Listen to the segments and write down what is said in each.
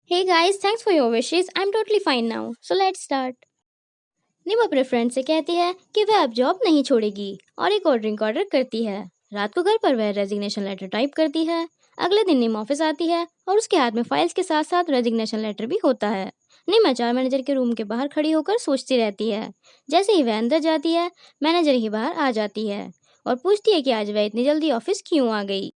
Hey guys, thanks for your wishes. I'm totally fine now. So let's start. निम अपने friend से कहती है कि वह अब जॉब नहीं छोड़ेगी और एक और ड्रिंक ऑर्डर करती है। रात को घर पर वह रेजिग्नेशन लेटर टाइप करती है। अगले दिन निम ऑफिस आती है और उसके हाथ में फाइल्स के साथ साथ रेजिग्नेशन लेटर भी होता है। निम एचआर मैनेजर के रूम के बाहर खड़ी होकर सोचती रहती है। जैसे ही वह अंदर जाती है, मैनेजर ही बाहर आ जाती है और पूछती है कि आज वह इतनी जल्दी ऑफिस क्यों आ गई।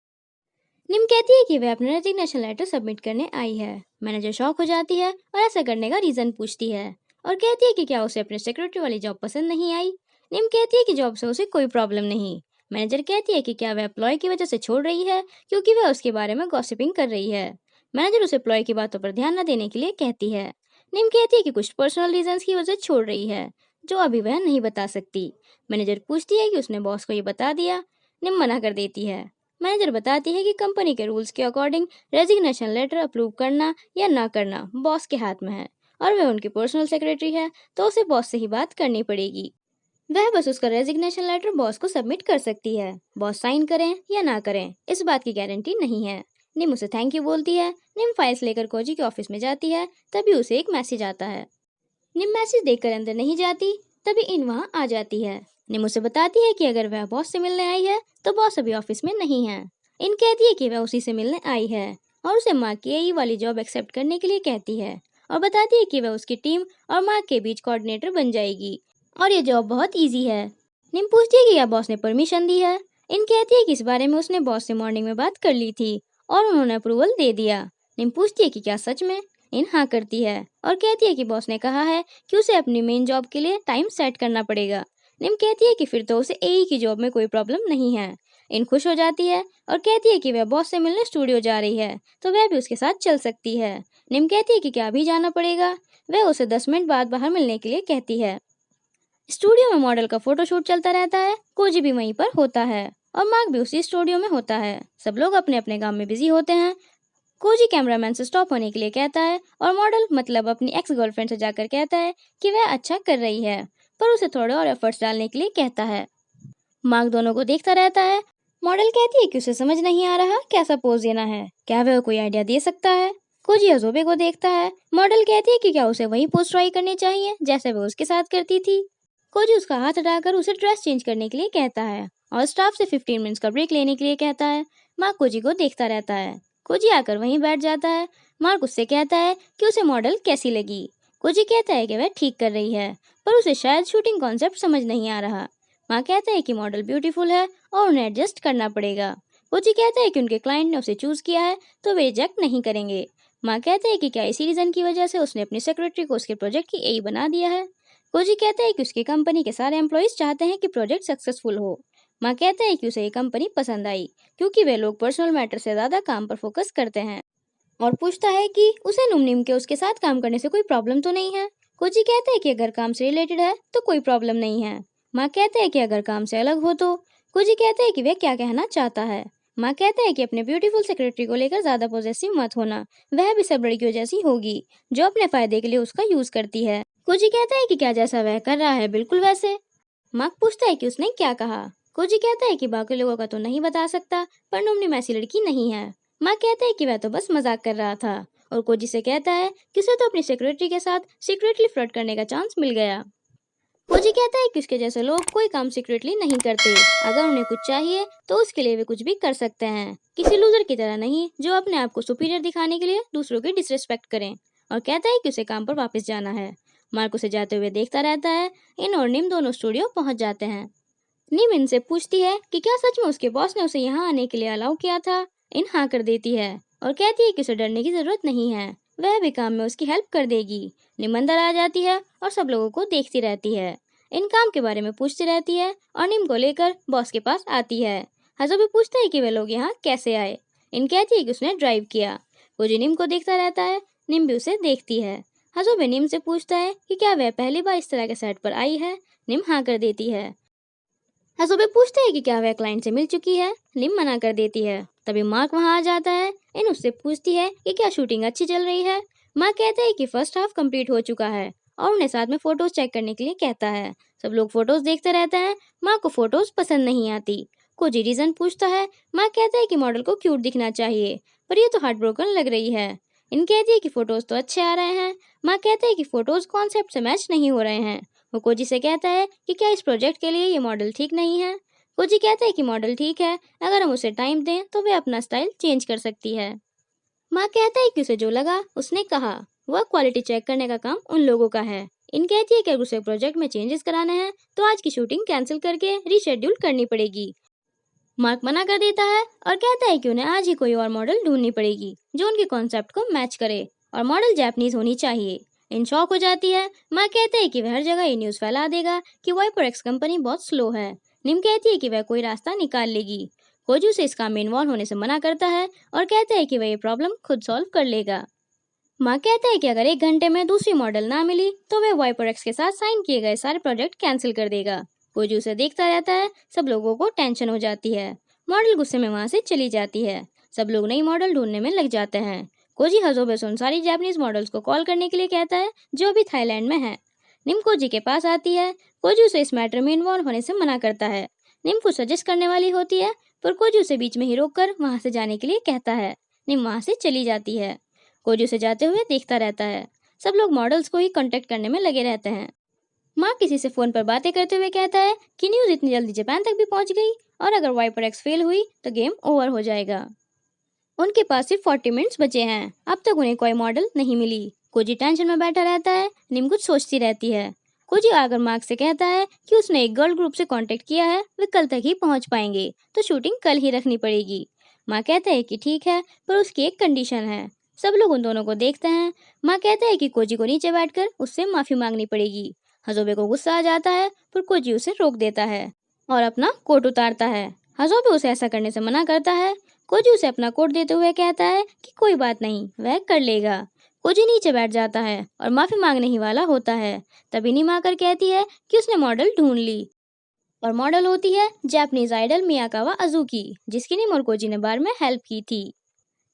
निम कहती है कि वह अपना रेजिग्नेशन लेटर सबमिट करने आई है। मैनेजर शॉक हो जाती है और ऐसा करने का रीजन पूछती है और कहती है कि क्या उसे अपने सेक्रेटरी वाली जॉब पसंद नहीं आई। निम कहती है कि जॉब से उसे कोई प्रॉब्लम नहीं। मैनेजर कहती है कि क्या वह एम्प्लॉय की वजह से छोड़ रही है क्योंकि वह उसके बारे में गॉसिपिंग कर रही है। मैनेजर उसे एम्प्लॉय की बातों पर ध्यान न देने के लिए कहती है। निम कहती है कि कुछ पर्सनल रीजंस की वजह से छोड़ रही है जो अभी वह नहीं बता सकती। मैनेजर पूछती है कि उसने बॉस को ये बता दिया। निम मना कर देती है। मैनेजर बताती है कि कंपनी के रूल्स के अकॉर्डिंग रेजिग्नेशन लेटर अप्रूव करना या ना करना बॉस के हाथ में है और वह उनकी पर्सनल सेक्रेटरी है तो उसे बॉस से ही बात करनी पड़ेगी। वह बस उसका रेजिग्नेशन लेटर बॉस को सबमिट कर सकती है। बॉस साइन करें या ना करें इस बात की गारंटी नहीं है। निम उसे थैंक यू बोलती है। निम फाइल्स लेकर कोजी के ऑफिस में जाती है। तभी उसे एक मैसेज आता है। निम मैसेज देखकर अंदर नहीं जाती। तभी इन वहां आ जाती है। निम उसे बताती है कि अगर वह बॉस से मिलने आई है तो बॉस अभी ऑफिस में नहीं है। इन कहती है कि वह उसी से मिलने आई है और उसे मार्क की एई वाली जॉब एक्सेप्ट करने के लिए कहती है और बताती है कि वह उसकी टीम और मार्क के बीच कोऑर्डिनेटर बन जाएगी और ये जॉब बहुत ईजी है। निम पूछती है कि क्या बॉस ने परमिशन दी है। इन कहती है कि इस बारे में उसने बॉस से मॉर्निंग में बात कर ली थी और उन्होंने अप्रूवल दे दिया। निम पूछती है कि क्या सच में। इन हाँ करती है और कहती है कि बॉस ने कहा है कि उसे अपनी मेन जॉब के लिए टाइम सेट करना पड़ेगा। निम कहती है कि फिर तो उसे एई की जॉब में कोई प्रॉब्लम नहीं है। इन खुश हो जाती है और कहती है कि वह बॉस से मिलने स्टूडियो जा रही है तो वह भी उसके साथ चल सकती है। निम कहती है कि क्या अभी जाना पड़ेगा। वह उसे 10 मिनट बाद बाहर मिलने के लिए कहती है। स्टूडियो में मॉडल का फोटोशूट चलता रहता है। कोजी भी वहीं पर होता है और मार्क भी उसी स्टूडियो में होता है। सब लोग अपने अपने काम में बिजी होते हैं। कोजी कैमरामैन से स्टॉप होने के लिए कहता है और मॉडल मतलब अपनी एक्स गर्लफ्रेंड से जाकर कहता है कि वह अच्छा कर रही है पर उसे थोड़े और एफर्ट्स डालने के लिए कहता है। मार्क दोनों को देखता रहता है। मॉडल कहती है कि उसे समझ नहीं आ रहा कैसा पोज देना है, क्या वह कोई आइडिया दे सकता है। कोजी अजोबे को देखता है। मॉडल कहती है कि क्या उसे वही पोज ट्राई करनी चाहिए जैसे वह उसके साथ करती थी। कोजी उसका हाथ हटाकर उसे ड्रेस चेंज करने के लिए कहता है और स्टाफ से 15 मिनट्स का ब्रेक लेने के लिए कहता है। मार्क कोजी को देखता रहता है। कोजी आकर वहीं बैठ जाता है। मार्क उससे कहता है कि उसे मॉडल कैसी लगी। कोजी कहता है कि वह ठीक कर रही है पर उसे शायद शूटिंग कॉन्सेप्ट समझ नहीं आ रहा। माँ कहता है कि मॉडल ब्यूटीफुल है और उन्हें एडजस्ट करना पड़ेगा। कोची कहता है कि उनके क्लाइंट ने उसे चूज किया है तो वे रिजेक्ट नहीं करेंगे। माँ कहते हैं कि क्या इसी रीजन की वजह से उसने अपनी सेक्रेटरी को उसके प्रोजेक्ट की एई बना दिया है। कोजी कहता है कि उसकी कंपनी के सारे एम्प्लॉयज चाहते हैं कि प्रोजेक्ट सक्सेसफुल हो। माँ कहता है कि उसे ये कंपनी पसंद आई क्योंकि वे लोग पर्सनल मैटर से ज्यादा काम पर फोकस करते हैं और पूछता है कि उसे नुमनिम के उसके साथ काम करने से कोई प्रॉब्लम तो नहीं है। कोची कहता है कि अगर काम से रिलेटेड है तो कोई प्रॉब्लम नहीं है। माँ कहते हैं कि अगर काम से अलग हो तो। कोची कहते हैं कि वह क्या कहना चाहता है। माँ कहते हैं कि अपने ब्यूटीफुल सेक्रेटरी को लेकर ज्यादा पॉजेसिव मत होना, वह भी सब लड़कियों जैसी होगी जो अपने फायदे के लिए उसका यूज करती है। कोची कहता है कि क्या जैसा वह कर रहा है बिल्कुल वैसे। मार्क पूछता है कि उसने क्या कहा। कोजी कहता है कि बाकी लोगों का तो नहीं बता सकता पर नुमनिम ऐसी लड़की नहीं है। मार्क कहता है कि वह तो बस मजाक कर रहा था और कोजी से कहता है कि उसे तो अपनी सेक्रेटरी के साथ सीक्रेटली फ्लर्ट करने का चांस मिल गया। कोजी कहता है कि उसके जैसे लोग कोई काम सीक्रेटली नहीं करते। अगर उन्हें कुछ चाहिए तो उसके लिए वे कुछ भी कर सकते हैं, किसी लूजर की तरह नहीं जो अपने आप को सुपीरियर दिखाने के लिए दूसरों की डिसरिस्पेक्ट करें। और कहता है कि उसे काम पर वापस जाना है। मार्क उसे जाते हुए देखता रहता है। इन और निम दोनों स्टूडियो पहुंच जाते हैं। निम इनसे पूछती है कि क्या सच में उसके बॉस ने उसे यहाँ आने के लिए अलाउ किया था। इन हाँ कर देती है और कहती है कि उसे डरने की जरूरत नहीं है, वह भी काम में उसकी हेल्प कर देगी। निम अंदर आ जाती है और सब लोगों को देखती रहती है। इन काम के बारे में पूछती रहती है और निम को लेकर बॉस के पास आती है। हजो भी पूछता है कि वे लोग यहाँ कैसे आए। इन कहती है कि उसने ड्राइव किया। कोजी निम को देखता रहता है। निम भी उसे देखती है। हजो भी निम से पूछता है कि क्या वह पहली बार इस तरह के सेट पर आई है। निम हाँ कर देती है। हसोबे पूछते हैं कि क्या वह क्लाइंट से मिल चुकी है। निम मना कर देती है। तभी मार्क वहां आ जाता है। इन उससे पूछती है कि क्या शूटिंग अच्छी चल रही है। मार्क कहता है कि फर्स्ट हाफ कंप्लीट हो चुका है और उन्हें साथ में फोटोज चेक करने के लिए कहता है। सब लोग फोटोज देखते रहते हैं। मार्क को फोटोज पसंद नहीं आती। कोजी रीजन पूछता है। मार्क कहता है कि मॉडल को क्यूट दिखना चाहिए पर ये तो हार्ट ब्रोकन लग रही है। इन कहती है कि फोटोज तो अच्छे आ रहे हैं। माँ कहते हैं कि फोटोज कॉन्सेप्ट से मैच नहीं हो रहे हैं। वो कोजी से कहता है कि क्या इस प्रोजेक्ट के लिए ये मॉडल ठीक नहीं है। कोजी कहता है कि मॉडल ठीक है, अगर हम उसे टाइम दें तो वह अपना स्टाइल चेंज कर सकती है। माँ कहता है कि उसे जो लगा उसने कहा। वह क्वालिटी चेक करने का काम उन लोगों का है। इन कहती है कि अगर उसे प्रोजेक्ट में चेंजेस कराने हैं तो आज की शूटिंग कैंसिल करके रीशेड्यूल करनी पड़ेगी। मार्क मना कर देता है और कहता है कि उन्हें आज ही कोई और मॉडल ढूंढनी पड़ेगी जो उनके कॉन्सेप्ट को मैच करे, और मॉडल जापानीज होनी चाहिए। इन शॉक हो जाती है। माँ कहते हैं कि वह हर जगह ये न्यूज़ फैला देगा कि वाइपर एक्स कंपनी बहुत स्लो है। निम कहती है कि वह कोई रास्ता निकाल लेगी। कोजू से इस काम में इन्वॉल्व होने से मना करता है और कहता है कि वह ये प्रॉब्लम खुद सॉल्व कर लेगा। माँ कहता है कि अगर 1 घंटे में दूसरी मॉडल ना मिली तो वह वाइपर एक्स के साथ साइन किए गए सारे प्रोजेक्ट कैंसिल कर देगा। कोजू उसे देखता रहता है। सब लोगों को टेंशन हो जाती है। मॉडल गुस्से में वहां से चली जाती है। सब लोग नई मॉडल ढूंढने में लग जाते हैं। कोजी हजोबे से उन सारी जापानीज मॉडल्स को कॉल करने के लिए कहता है जो अभी थाईलैंड में है। निम कोजी के पास आती है। कोजी उसे इस मैटर में इन्वॉल्व होने से मना करता है। निम कुछ सजेस्ट करने वाली होती है पर कोजी उसे बीच में ही रोककर वहां से जाने के लिए कहता है। निम वहां से चली जाती है। कोजी उसे जाते हुए देखता रहता है। सब लोग मॉडल्स को ही कांटेक्ट करने में लगे रहते हैं। माँ किसी से फोन पर बातें करते हुए कहता है कि न्यूज़ इतनी जल्दी जापान तक भी पहुंच गई और अगर वाइपर एक्स फेल हुई तो गेम ओवर हो जाएगा। उनके पास सिर्फ 40 मिनट्स बचे हैं। अब तक उन्हें कोई मॉडल नहीं मिली। कोजी टेंशन में बैठा रहता है। निम कुछ सोचती रहती है। कोजी आकर मार्क से कहता है कि उसने एक गर्ल ग्रुप से कांटेक्ट किया है, वे कल तक ही पहुंच पाएंगे, तो शूटिंग कल ही रखनी पड़ेगी। माँ कहता है कि ठीक है, पर उसकी एक कंडीशन है। सब लोग उन दोनों को देखते हैं। माँ कहता है कि कोजी को नीचे बैठकर उससे माफी मांगनी पड़ेगी। हजोबे को गुस्सा आ जाता है पर कोजी उसे रोक देता है और अपना कोट उतारता है। हजोबे उसे ऐसा करने से मना करता है। कोजी उसे अपना कोट देते हुए कहता है कि कोई बात नहीं, वह कर लेगा। कोजी नीचे बैठ जाता है और माफी मांगने ही वाला होता है। तभी नीम आकर कहती है कि उसने मॉडल ढूंढ ली, और मॉडल होती है जापानीज आइडल मियाकावा अजुकी, जिसकी नीम और कोजी ने बार में हेल्प की थी।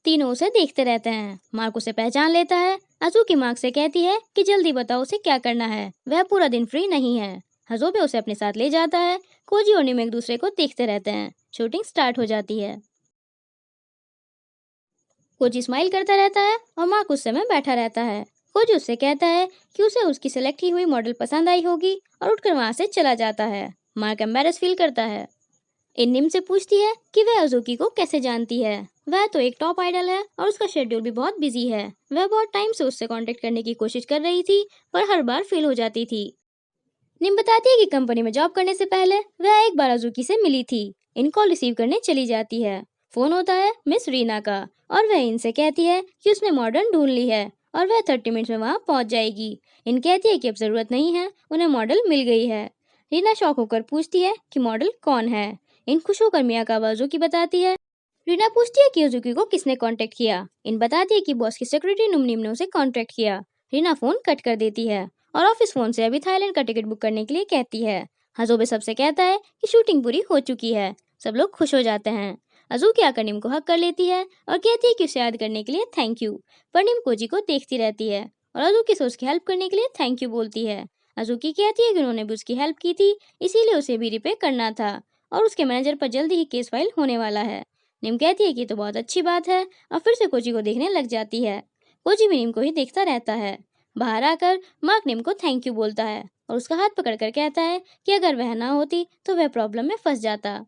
तीनों उसे देखते रहते हैं। मार्क उसे पहचान लेता है। अजुकी मार्क से कहती है कि जल्दी बताओ उसे क्या करना है, वह पूरा दिन फ्री नहीं है। हजोबे उसे अपने साथ ले जाता है। कोजी और नीम एक दूसरे को देखते रहते हैं। शूटिंग स्टार्ट हो जाती है। कोजी स्माइल करता रहता है और मार्क उस समय बैठा रहता है। कोजी उससे कहता है कि उसे उसकी सेलेक्ट की हुई मॉडल पसंद आई होगी और उठकर वहां से चला जाता है। मार्क एम्बेरस फील करता है। इन निम से पूछती है कि वह अजुकी को कैसे जानती है। वह तो एक टॉप आइडल है और उसका शेड्यूल भी बहुत बिजी है। वह बहुत टाइम से उससे कांटेक्ट करने की कोशिश कर रही थी पर हर बार फेल हो जाती थी। निम बताती है कि कंपनी में जॉब करने से पहले वह एक बार अजुकी से मिली थी। इन कॉल रिसीव करने चली जाती है। फोन होता है मिस रीना का और वह इनसे कहती है कि उसने मॉडल ढूंढ ली है और वह 30 मिनट में वहां पहुंच जाएगी। इन कहती है कि अब जरूरत नहीं है, उन्हें मॉडल मिल गई है। रीना शॉक होकर पूछती है कि मॉडल कौन है। इन खुश होकर मियाकावा अजुकी बताती है। रीना पूछती है कि अजुकी को किसने कांटेक्ट किया। इन बताती है कि बॉस की सेक्रेटरी नुमनिम ने उसे कांटेक्ट किया। रीना फोन कट कर देती है और ऑफिस फोन से अभी थाईलैंड का टिकट बुक करने के लिए कहती है। हजोबे सबसे कहता है कि शूटिंग पूरी हो चुकी है। सब लोग खुश हो जाते हैं। अजुकी आकर निम को हक कर लेती है और कहती है कि उसे याद करने के लिए थैंक यू, पर निम कोजी को देखती रहती है और अजुकी से उसकी हेल्प करने के लिए थैंक यू बोलती है। अजुकी कहती है कि उन्होंने भी उसकी हेल्प की थी, इसीलिए उसे भी रिपे करना था और उसके मैनेजर पर जल्दी ही केस फाइल होने वाला है। निम कहती है कि तो बहुत अच्छी बात है और फिर से कोजी को देखने लग जाती है। कोजी भी निम को ही देखता रहता है। बाहर आकर मार्क निम को थैंक यू बोलता है और उसका हाथ पकड़कर कहता है कि अगर वह ना होती तो वह प्रॉब्लम में फंस जाता।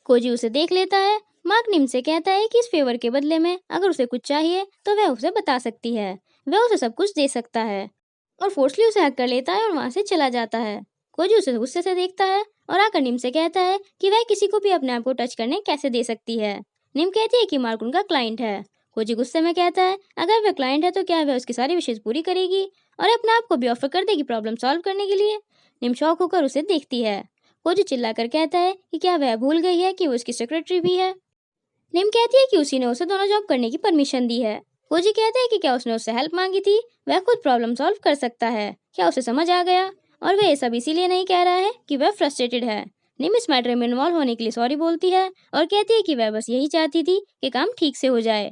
कोजी उसे देख लेता है। मार्क निम से कहता है कि इस फेवर के बदले में अगर उसे कुछ चाहिए तो वह उसे बता सकती है। वह उसे सब कुछ दे सकता है और फोर्सली उसे हक कर लेता है और वहां से चला जाता है। कोजी उसे गुस्से से देखता है और आकर निम से कहता है कि वह किसी को भी अपने आप को टच करने कैसे दे सकती है। निम कहती है कि मार्क उनका क्लाइंट है। कोजी गुस्से में कहता है अगर वह क्लाइंट है तो क्या वह उसकी सारी विशेष पूरी करेगी और अपने आप को भी ऑफर कर देगी प्रॉब्लम सॉल्व करने के लिए। निम शौक होकर उसे देखती है। कोजी चिल्लाकर कहता है कि क्या वह भूल गई है कि वो उसकी सेक्रेटरी भी है। निम कहती है कि उसी ने उसे दोनों जॉब करने की परमिशन दी है। कोजी कहता है कि क्या उसने उससे हेल्प मांगी थी, वह खुद प्रॉब्लम सॉल्व कर सकता है। क्या उसे समझ आ गया और वह ये सब इसीलिए नहीं कह रहा है कि वह फ्रस्ट्रेटेड है। निम इस मैटर में इन्वॉल्व होने के लिए सॉरी बोलती है और कहती है कि वह बस यही चाहती थी कि काम ठीक से हो जाए।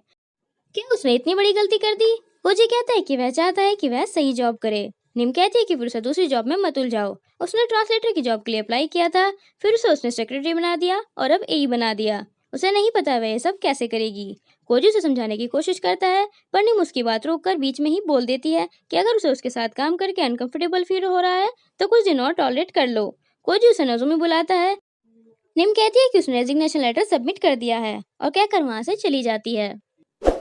क्या उसने इतनी बड़ी गलती कर दी? कोजी कहता है कि वह चाहता है कि वह सही जॉब करे। निम कहती है कि फिर उसे दूसरी जॉब में मत उलझाओ। उसने ट्रांसलेटर की जॉब के लिए अप्लाई किया था, फिर उसे उसने सेक्रेटरी बना दिया और अब एई बना दिया। उसे नहीं पता वह ये सब कैसे करेगी। कोजी उसे समझाने की कोशिश करता है, पर निम उसकी बात रोककर बीच में ही बोल देती है कि अगर उसे उसके साथ काम करके अनकंफर्टेबल फील हो रहा है तो कुछ दिन और टॉलरेट कर लो। कोजी उसे नजोमी बुलाता है। निम कहती है कि उसने रेजिग्नेशन लेटर सबमिट कर दिया है और कहकर वहां से चली जाती है।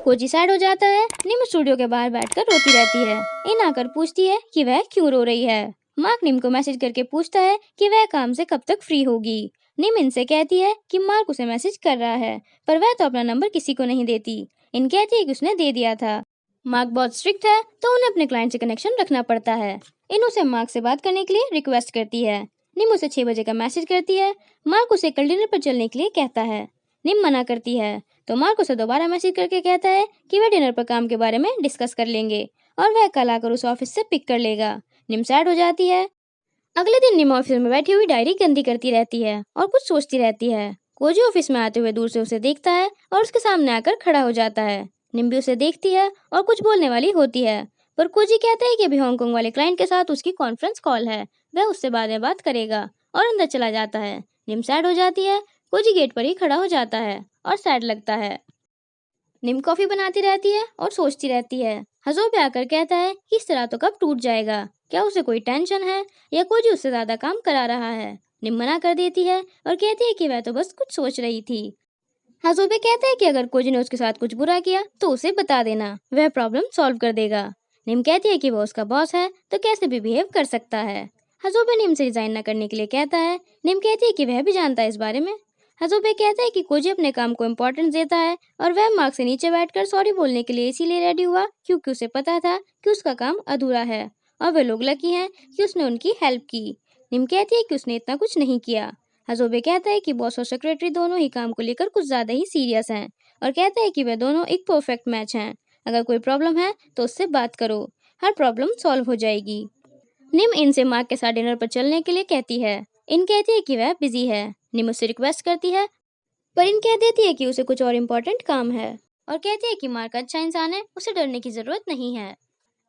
कोजी सैड हो जाता है। निम स्टूडियो के बाहर बैठकर रोती रहती है। इन आकर पूछती है कि वह क्यों रो रही है। मार्क निम को मैसेज करके पूछता है कि वह काम से कब तक फ्री होगी। निम इनसे कहती है कि मार्क उसे मैसेज कर रहा है, पर वह तो अपना नंबर किसी को नहीं देती। इन कहती है कि उसने दे दिया था। मार्क बहुत स्ट्रिक्ट है तो उन्हें अपने क्लाइंट से कनेक्शन रखना पड़ता है। इन उसे मार्क से बात करने के लिए रिक्वेस्ट करती है। निम उसे 6 बजे का मैसेज करती है। मार्क उसे कल डिनर पर चलने के लिए कहता है। निम मना करती है तो मार्क उसे दोबारा मैसेज करके कहता है कि वह डिनर पर काम के बारे में डिस्कस कर लेंगे और वह कल आकर उसे ऑफिस से पिक कर लेगा। निम सैड हो जाती है। अगले दिन निम ऑफिस में बैठी हुई डायरी गंदी करती रहती है और कुछ सोचती रहती है। कोजी ऑफिस में आते हुए दूर से उसे देखता है और उसके सामने आकर खड़ा हो जाता है। निम भी उसे देखती है और कुछ बोलने वाली होती है, पर कोजी कहता है कि अभी हांगकांग वाले क्लाइंट के साथ उसकी कॉन्फ्रेंस कॉल है, वह उससे बाद में बात करेगा, और अंदर चला जाता है। निम सैड हो जाती है। कोजी गेट पर ही खड़ा हो जाता है और सैड लगता है। निम कॉफी बनाती रहती है और सोचती रहती है। हजोबे आकर कहता है कि इस तरह तो कब टूट जाएगा, क्या उसे कोई टेंशन है या कोई उससे ज्यादा काम करा रहा है। निम मना कर देती है और कहती है कि वह तो बस कुछ सोच रही थी। हजोबे कहता है कि अगर कोजी ने उसके साथ कुछ बुरा किया तो उसे बता देना, वह प्रॉब्लम सॉल्व कर देगा। निम कहती है कि वो उसका बॉस है तो कैसे भी बिहेव कर सकता है। हजोबे निम से रिजाइन न करने के लिए कहता है। निम कहती है कि वह भी जानता है इस बारे में। हजोबे कहता है कि कोजी अपने काम को इम्पोर्टेंस देता है और वह मार्क से नीचे बैठकर सॉरी बोलने के लिए इसीलिए रेडी हुआ क्योंकि उसे पता था कि उसका काम अधूरा है और वे लोग लकी हैं कि उसने उनकी हेल्प की। निम कहती है कि उसने इतना कुछ नहीं किया। हजोबे कहता है कि बॉस और सेक्रेटरी दोनों ही काम को लेकर कुछ ज्यादा ही सीरियस हैं और कहता है कि वे दोनों एक परफेक्ट मैच हैं। अगर कोई प्रॉब्लम है तो उससे बात करो, हर प्रॉब्लम सॉल्व हो जाएगी। निम इनसे मार्क के साथ डिनर पर चलने के लिए कहती है। इन कहती है कि वह बिजी है। निम उससे रिक्वेस्ट करती है, पर इन कह देती है कि उसे कुछ और इम्पोर्टेंट काम है और कहती है कि मार्क अच्छा इंसान है, उसे डरने की जरूरत नहीं है।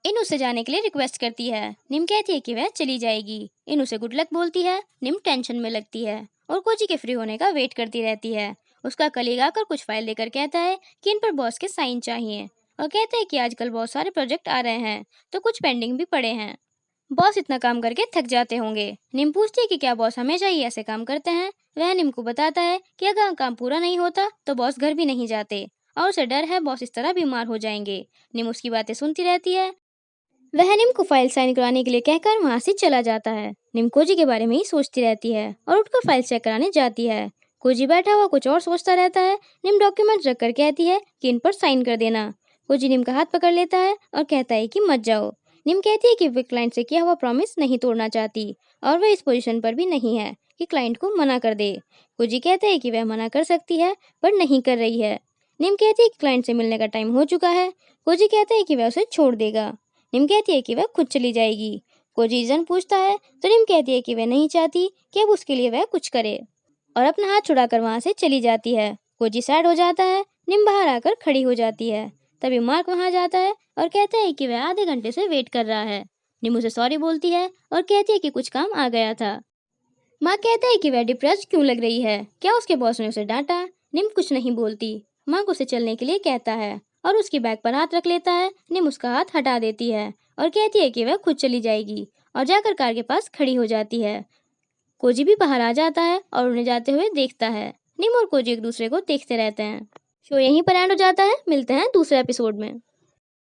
इन उससे जाने के लिए रिक्वेस्ट करती है। निम कहती है कि वह चली जाएगी। इन उसे गुड लक बोलती है। निम टेंशन में लगती है और कोची के फ्री होने का वेट करती रहती है। उसका कलीग आकर कुछ फाइल लेकर कहता है कि इन पर बॉस के साइन चाहिए और कहता है कि आजकल बहुत सारे प्रोजेक्ट आ रहे हैं तो कुछ पेंडिंग भी पड़े हैं। बॉस इतना काम करके थक जाते होंगे। निम पूछती है कि क्या बॉस हमेशा ही ऐसे काम करते हैं। वह निम को बताता है कि अगर काम पूरा नहीं होता तो बॉस घर भी नहीं जाते और उसे डर है बॉस इस तरह बीमार हो जाएंगे। निम उसकी बातें सुनती रहती है। वह निम को फाइल साइन कराने के लिए कहकर वहां से चला जाता है। निम कोजी के बारे में ही सोचती रहती है और उठकर फाइल चेक कराने जाती है। कोजी बैठा हुआ कुछ और सोचता रहता है। निम डॉक्यूमेंट रख कर कहती है कि इन पर साइन कर देना। कोजी निम का हाथ पकड़ लेता है और कहता है कि मत जाओ। निम कहती है कि वह क्लाइंट से किया हुआ प्रॉमिस नहीं तोड़ना चाहती और वह इस पोजीशन पर भी नहीं है कि क्लाइंट को मना कर दे। कोजी कहता है कि वह मना कर सकती है पर नहीं कर रही है। निम कहती है कि क्लाइंट से मिलने का टाइम हो चुका है। कोजी कहता है कि वह उसे छोड़ देगा। निम कहती है कि वह खुद चली जाएगी। कोजी रीजन पूछता है तो निम कहती है कि वह नहीं चाहती कि अब उसके लिए वह कुछ करे और अपना हाथ छुड़ाकर वहां से चली जाती है। कोजी सैड हो जाता है। निम बाहर आकर खड़ी हो जाती है। तभी मार्क वहां जाता है और कहता है कि वह आधे घंटे से वेट कर रहा है। निम उसे सॉरी बोलती है और कहती है कि कुछ काम आ गया था। मार्क कहता है कि वह डिप्रेस्ड क्यों लग रही है, क्या उसके बॉस ने उसे डांटा। निम कुछ नहीं बोलती। मार्क उसे चलने के लिए कहता है और उसकी बैग पर हाथ रख लेता है। निम उसका हाथ हटा देती है और कहती है कि वह खुद चली जाएगी और जाकर कार के पास खड़ी हो जाती है। कोजी भी बाहर आ जाता है और उन्हें जाते हुए देखता है। निम और कोजी एक दूसरे को देखते रहते हैं। शो यहीं पर एंड हो जाता है। मिलते हैं दूसरे एपिसोड में।